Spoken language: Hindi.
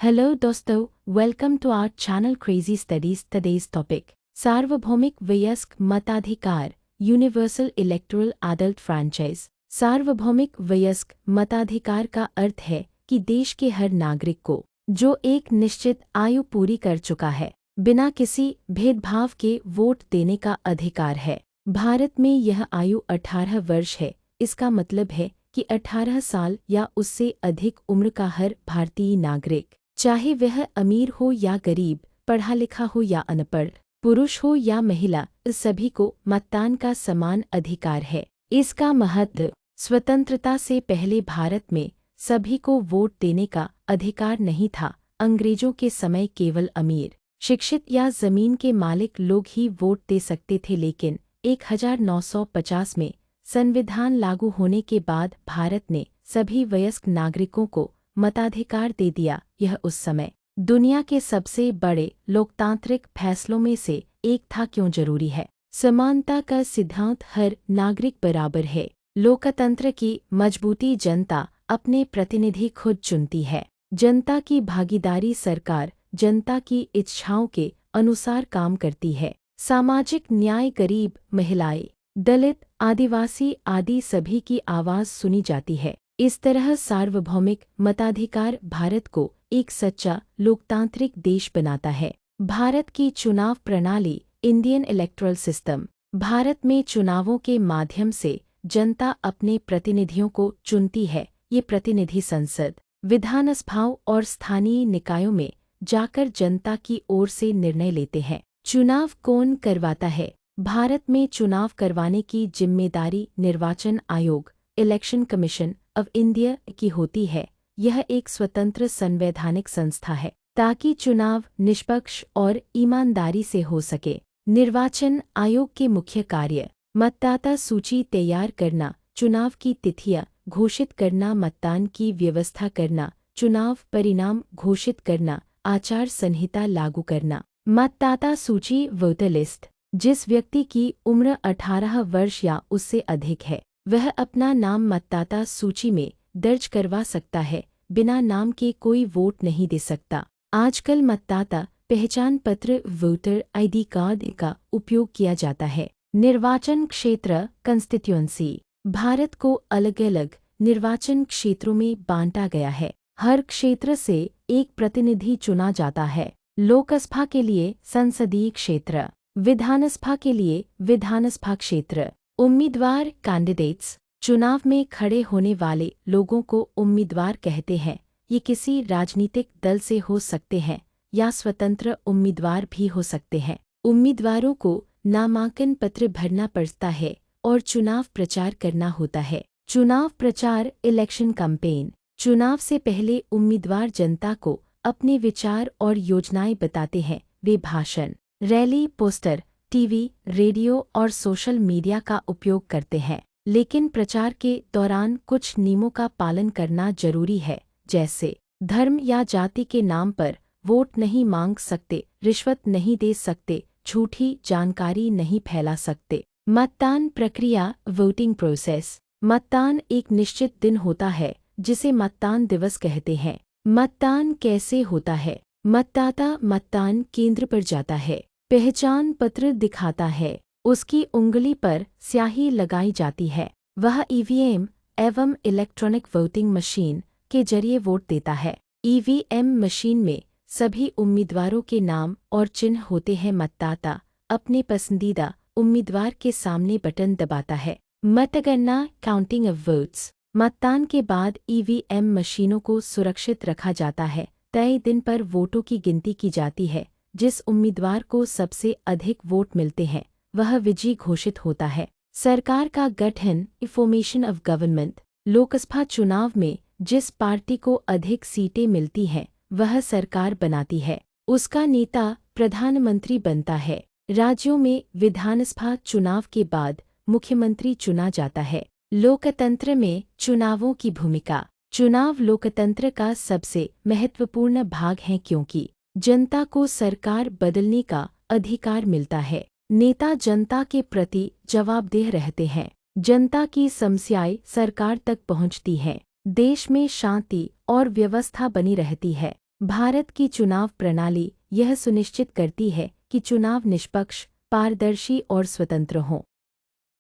Hello दोस्तों, welcome to our channel crazy studies. Today's topic सार्वभौमिक वयस्क मताधिकार, यूनिवर्सल इलेक्टोरल एडल्ट फ्रैंचाइज। सार्वभौमिक वयस्क मताधिकार का अर्थ है कि देश के हर नागरिक को, जो एक निश्चित आयु पूरी कर चुका है, बिना किसी भेदभाव के वोट देने का अधिकार है। भारत में यह आयु 18 वर्ष है। इसका मतलब है कि 18 साल या उससे अधिक उम्र का हर भारतीय नागरिक, चाहे वह अमीर हो या गरीब, पढ़ा लिखा हो या अनपढ़, पुरुष हो या महिला, सभी को मतदान का समान अधिकार है। इसका महत्व: स्वतंत्रता से पहले भारत में सभी को वोट देने का अधिकार नहीं था। अंग्रेजों के समय केवल अमीर, शिक्षित या जमीन के मालिक लोग ही वोट दे सकते थे, लेकिन 1950 में संविधान लागू होने के बाद भारत ने सभी वयस्क नागरिकों को मताधिकार दे दिया। यह उस समय दुनिया के सबसे बड़े लोकतांत्रिक फैसलों में से एक था। क्यों जरूरी है? समानता का सिद्धांत: हर नागरिक बराबर है। लोकतंत्र की मजबूती: जनता अपने प्रतिनिधि खुद चुनती है। जनता की भागीदारी: सरकार जनता की इच्छाओं के अनुसार काम करती है। सामाजिक न्याय: गरीब, महिलाएं, दलित, आदिवासी आदि सभी की आवाज सुनी जाती है। इस तरह सार्वभौमिक मताधिकार भारत को एक सच्चा लोकतांत्रिक देश बनाता है। भारत की चुनाव प्रणाली: इंडियन इलेक्टोरल सिस्टम। भारत में चुनावों के माध्यम से जनता अपने प्रतिनिधियों को चुनती है। ये प्रतिनिधि संसद, विधानसभाओं और स्थानीय निकायों में जाकर जनता की ओर से निर्णय लेते हैं। चुनाव कौन करवाता है? भारत में चुनाव करवाने की जिम्मेदारी निर्वाचन आयोग, इलेक्शन कमीशन ऑफ इंडिया की होती है। यह एक स्वतंत्र संवैधानिक संस्था है ताकि चुनाव निष्पक्ष और ईमानदारी से हो सके। निर्वाचन आयोग के मुख्य कार्य: मतदाता सूची तैयार करना, चुनाव की तिथियां घोषित करना, मतदान की व्यवस्था करना, चुनाव परिणाम घोषित करना, आचार संहिता लागू करना। मतदाता सूची वोटर लिस्ट: जिस व्यक्ति की उम्र 18 वर्ष या उससे अधिक है, वह अपना नाम मतदाता सूची में दर्ज करवा सकता है। बिना नाम के कोई वोट नहीं दे सकता। आजकल मतदाता पहचान पत्र, वोटर आईडी कार्ड का उपयोग किया जाता है। निर्वाचन क्षेत्र कंस्टिट्यूएंसी: भारत को अलग अलग निर्वाचन क्षेत्रों में बांटा गया है। हर क्षेत्र से एक प्रतिनिधि चुना जाता है। लोकसभा के लिए संसदीय क्षेत्र, विधानसभा के लिए विधानसभा क्षेत्र। उम्मीदवार कैंडिडेट्स: चुनाव में खड़े होने वाले लोगों को उम्मीदवार कहते हैं। ये किसी राजनीतिक दल से हो सकते हैं या स्वतंत्र उम्मीदवार भी हो सकते हैं। उम्मीदवारों को नामांकन पत्र भरना पड़ता है और चुनाव प्रचार करना होता है। चुनाव प्रचार, इलेक्शन कैंपेन: चुनाव से पहले उम्मीदवार जनता को अपने विचार और योजनाएं बताते हैं। वे भाषण, रैली, पोस्टर, टीवी, रेडियो और सोशल मीडिया का उपयोग करते हैं। लेकिन प्रचार के दौरान कुछ नियमों का पालन करना जरूरी है, जैसे धर्म या जाति के नाम पर वोट नहीं मांग सकते, रिश्वत नहीं दे सकते, झूठी जानकारी नहीं फैला सकते। मतदान प्रक्रिया, वोटिंग प्रोसेस: मतदान एक निश्चित दिन होता है जिसे मतदान दिवस कहते हैं। मतदान कैसे होता है? मतदाता मतदान केंद्र पर जाता है, पहचान पत्र दिखाता है, उसकी उंगली पर स्याही लगाई जाती है। वह ईवीएम एवं इलेक्ट्रॉनिक वोटिंग मशीन के जरिए वोट देता है। ईवीएम मशीन में सभी उम्मीदवारों के नाम और चिन्ह होते हैं। मतदाता अपने पसंदीदा उम्मीदवार के सामने बटन दबाता है। मतगणना, काउंटिंग ऑफ वोट्स: मतदान के बाद ईवीएम मशीनों को सुरक्षित रखा जाता है। तय दिन पर वोटों की गिनती की जाती है। जिस उम्मीदवार को सबसे अधिक वोट मिलते हैं, वह विजयी घोषित होता है। सरकार का गठन, फॉर्मेशन ऑफ गवर्नमेंट: लोकसभा चुनाव में जिस पार्टी को अधिक सीटें मिलती हैं, वह सरकार बनाती है। उसका नेता प्रधानमंत्री बनता है। राज्यों में विधानसभा चुनाव के बाद मुख्यमंत्री चुना जाता है। लोकतंत्र में चुनावों की भूमिका: चुनाव लोकतंत्र का सबसे महत्वपूर्ण भाग है, क्योंकि जनता को सरकार बदलने का अधिकार मिलता है। नेता जनता के प्रति जवाबदेह रहते हैं। जनता की समस्याएं सरकार तक पहुंचती हैं। देश में शांति और व्यवस्था बनी रहती है। भारत की चुनाव प्रणाली यह सुनिश्चित करती है कि चुनाव निष्पक्ष, पारदर्शी और स्वतंत्र हों।